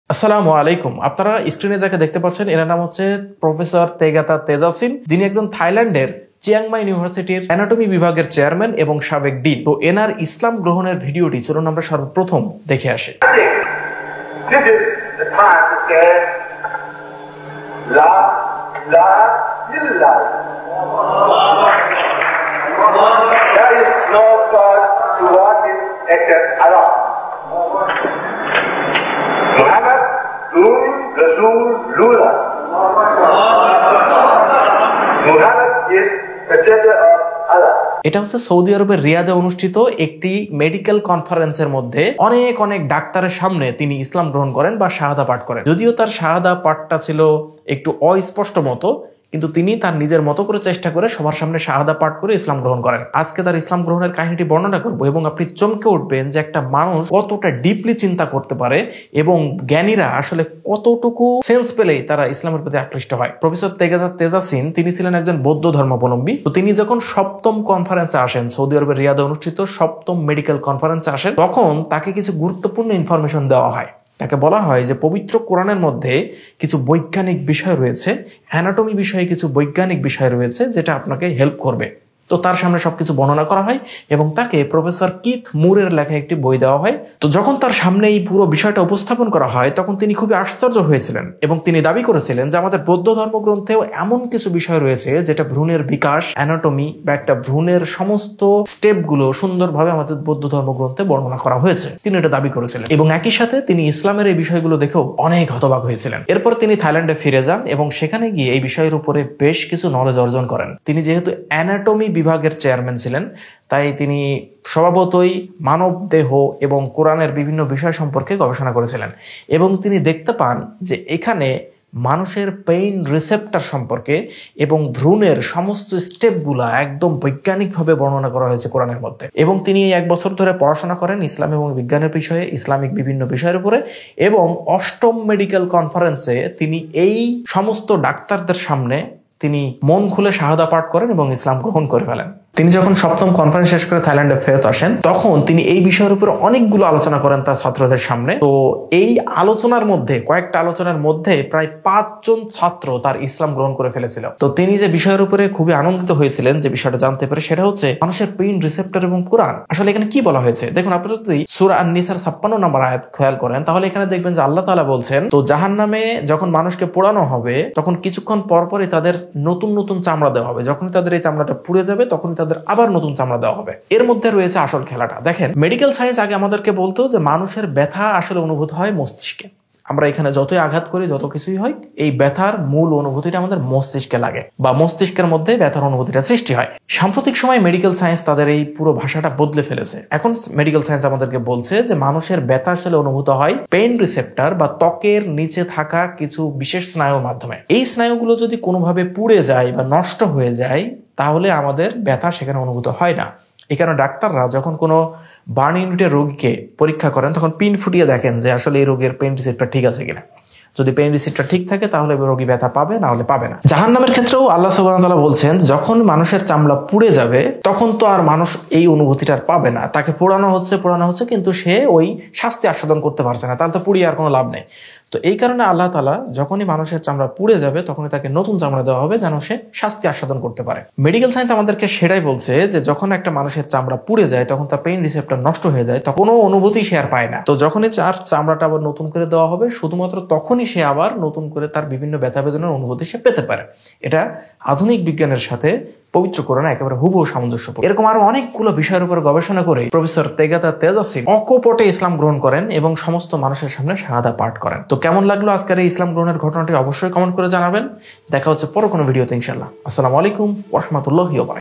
আসসালামু আলাইকুম। আপনারা স্ক্রিনে যাকে দেখতে পাচ্ছেন এর নাম হচ্ছে প্রফেসর তেগাতা তেজাসিন, যিনি একজন থাইল্যান্ডের চিয়াংমাই ইউনিভার্সিটির অ্যানাটমি বিভাগের চেয়ারম্যান এবং সাবেক ডিন। তো এনার ইসলাম গ্রহণের ভিডিওটি চলুন আমরা সর্বপ্রথম দেখে আসি। এটা হচ্ছে সৌদি আরবের রিয়াদে অনুষ্ঠিত একটি মেডিকেল কনফারেন্সের মধ্যে অনেক ডাক্তারের সামনে তিনি ইসলাম গ্রহণ করেন বা শাহাদা পাঠ করেন। যদিও তার শাহাদা পাঠটা ছিল একটু অস্পষ্ট মতো, কিন্তু তিনি তার নিজের মতো করে চেষ্টা করে সবার সামনে শাহাদা পাঠ করে ইসলাম গ্রহণ করেন। আজকে তার ইসলাম গ্রহণের কাহিনীটি বর্ণনা করব এবং আপনি চমকে উঠবেন যে একটা মানুষ কতটা ডিপলি চিন্তা করতে পারে এবং জ্ঞানীরা আসলে কতটুকু সেন্স পেলেই তারা ইসলামের প্রতি আকৃষ্ট হয়। প্রফেসর তেগাতা তেজাসিন তিনি ছিলেন একজন বৌদ্ধ ধর্মাবলম্বী। তো তিনি যখন সপ্তম কনফারেন্সে আসেন, সৌদি আরবের রিয়াদে অনুষ্ঠিত সপ্তম মেডিকেল কনফারেন্সে আসেন, তখন তাকে কিছু গুরুত্বপূর্ণ ইনফরমেশন দেওয়া হয়। তাকে বলা হয় যে পবিত্র কোরআনের মধ্যে কিছু বৈজ্ঞানিক বিষয় রয়েছে, অ্যানাটমি বিষয়ে কিছু বৈজ্ঞানিক বিষয় রয়েছে যেটা আপনাকে হেল্প করবে। তো তার সামনে সবকিছু বর্ণনা করা হয় এবং তাকে প্রফেসর কিথ মুরের লেখা একটি বই দেওয়া হয়। তো যখন তার সামনে এই পুরো বিষয়টা উপস্থাপন করা হয় তখন তিনি খুবই আশ্চর্য হয়েছিলেন এবং তিনি দাবি করেছিলেন যে আমাদের বৌদ্ধ ধর্মগ্রন্থেও এমন কিছু বিষয় রয়েছে যেটা ভ্রূণের বিকাশ, অ্যানাটমি বা একটা ভ্রূণের সমস্ত স্টেপগুলো সুন্দরভাবে আমাদের বৌদ্ধ ধর্মগ্রন্থে বর্ণনা করা হয়েছে। তিনি এটা দাবি করেছিলেন এবং একই সাথে তিনি ইসলামের এই বিষয়গুলো দেখেও অনেক হতবাক হয়েছিলেন। এরপর তিনি থাইল্যান্ডে ফিরে যান এবং সেখানে গিয়ে এই বিষয়ের উপরে বেশ কিছু নলেজ অর্জন করেন। তিনি যেহেতু অ্যানাটমি বিভাগের চেয়ারম্যান ছিলেন, তাই তিনি স্বভাবতই মানব দেহ এবং কোরআনের বিভিন্ন বিষয় সম্পর্কে গবেষণা করেছিলেন এবং তিনি দেখতে পান যে এখানে মানুষের পেইন রিসেপ্টর সম্পর্কে এবং ভ্রূণের সমস্ত স্টেপগুলা একদম বৈজ্ঞানিকভাবে বর্ণনা করা হয়েছে কোরআনের মধ্যে। এবং তিনি 1 বছর ধরে পড়াশোনা করেন ইসলাম এবং বিজ্ঞানের বিষয়ে, ইসলামিক বিভিন্ন বিষয়ের উপরে, এবং 8ম মেডিকেল কনফারেন্সে তিনি এই সমস্ত ডাক্তারদের সামনে তিনি মন খুলে শাহাদা পাঠ করেন এবং ইসলাম গ্রহণ করে ফেলেন। তিনি যখন 7ম কনফারেন্স শেষ করে থাইল্যান্ডে ফেরত আসেন তখন তিনি এই বিষয়ের উপর অনেকগুলো আলোচনা করেন তার ছাত্রদের সামনে। তো এই আলোচনার মধ্যে, কয়েকটা আলোচনার মধ্যে প্রায় 5 জন ছাত্র তার ইসলাম গ্রহণ করে ফেলেছিল। তো তিনি যে বিষয়ের উপরে খুবই আনন্দিত হয়েছিলেন, যে বিষয়টা জানতে পারে, সেটা হচ্ছে মানুষের পেইন রিসেপ্টর এবং কোরআন। আসলে এখানে কি বলা হয়েছে দেখুন, আপনারা যদি সূরা আন-নিসার 56 নম্বর আয়াত খেয়াল করেন তাহলে এখানে দেখবেন যে আল্লাহ তাআলা বলছেন, তো জাহান্নামে যখন মানুষকে পোড়ানো হবে তখন কিছুক্ষণ পরপরই তাদের নতুন চামড়া দেওয়া হবে। যখনই তাদের এই চামড়াটা পুড়ে যাবে তখনই তাদের আবার নতুন চামড়া দেওয়া হবে। এর মধ্যে রয়েছে আসল খেলাটা। দেখেন, মেডিকেল সায়েন্স আগে আমাদেরকে বলতো যে মানুষের ব্যথা আসলে অনুভূত হয় মস্তিষ্কে। আমরা এখানে যতই আঘাত করি, যত কিছুই হয়, এই ব্যথার মূল অনুভূতিটা আমাদের মস্তিষ্কে লাগে বা মস্তিষ্কের মধ্যে ব্যথার অনুভূতিটা সৃষ্টি হয়। সাম্প্রতিক সময় মেডিকেল সায়েন্স তাদের এই পুরো ভাষাটা বদলে ফেলেছে। এখন মেডিকেল সায়েন্স আমাদেরকে বলছে যে মানুষের ব্যথা আসলে অনুভূত হয় পেইন রিসেপ্টর বা ত্বকের নিচে থাকা কিছু বিশেষ স্নায়ুর মাধ্যমে। এই স্নায়ুগুলো যদি কোনোভাবে পুড়ে যায় বা নষ্ট হয়ে যায় তাহলে আমাদের ব্যথা সেখানে অনুভূত হয় না। এই কারণে ডাক্তাররা যখন কোনো বার্ন ইউনিটের রোগীকে পরীক্ষা করেন তখন পিন ফুটিয়ে দেখেন যে আসলে এই রোগের পেইন রিসেপ্টর ঠিক আছে কিনা। যদি পেইন রিসেপ্টর ঠিক থাকে তাহলে রোগী ব্যথা পাবে, না হলে পাবে না। জাহান্নামের ক্ষেত্রেও আল্লাহ সুবহানাহু ওয়া তাআলা বলছেন, যখন মানুষের চামড়া পুড়ে যাবে তখন তো আর মানুষ এই অনুভূতিটা পাবে না। তাকে পোড়ানো হচ্ছে কিন্তু সে ওই শাস্তি আস্বাদন করতে পারছে না, তাহলে তো পুড়িয়ে আর কোনো লাভ নেই। তো এই কারণে আল্লাহ তাআলা যখনই মানুষের চামড়া পুড়ে যাবে তখনই তাকে নতুন চামড়া দেওয়া হবে যেন সে শাস্তি আস্বাদন করতে পারে। মেডিকেল সায়েন্স আমাদেরকে সেটাই বলছে যে যখন একটা মানুষের চামড়া পুড়ে যায় তখন তার পেইন রিসেপ্টর নষ্ট হয়ে যায়, তখন কোনো অনুভূতি সে আর পায় না। তো যখনই তার চামড়াটা আবার নতুন করে দেওয়া হবে শুধুমাত্র তখনই সে আবার নতুন করে তার বিভিন্ন ব্যথা বেদনার অনুভূতি সে পেতে পারে। এটা আধুনিক বিজ্ঞানের সাথে পবিত্র কোরআনে একেবারে হুবহু সামঞ্জস্যপূর্ণ। এরকম আরো অনেকগুলো বিষয়ের উপর গবেষণা করে প্রফেসর তেগাতা তেজাসিন অকপটে ইসলাম গ্রহণ করেন এবং সমস্ত মানুষের সামনে শাহাদা পাঠ করেন। তো কেমন লাগলো আজকের এই ইসলাম গ্রহণের ঘটনাটি অবশ্যই কমেন্ট করে জানাবেন। দেখা হচ্ছে পরে কোনো ভিডিওতে ইনশাআল্লাহ। আসসালামু আলাইকুম ওয়া রাহমাতুল্লাহি ওয়া বারাকাতুহু।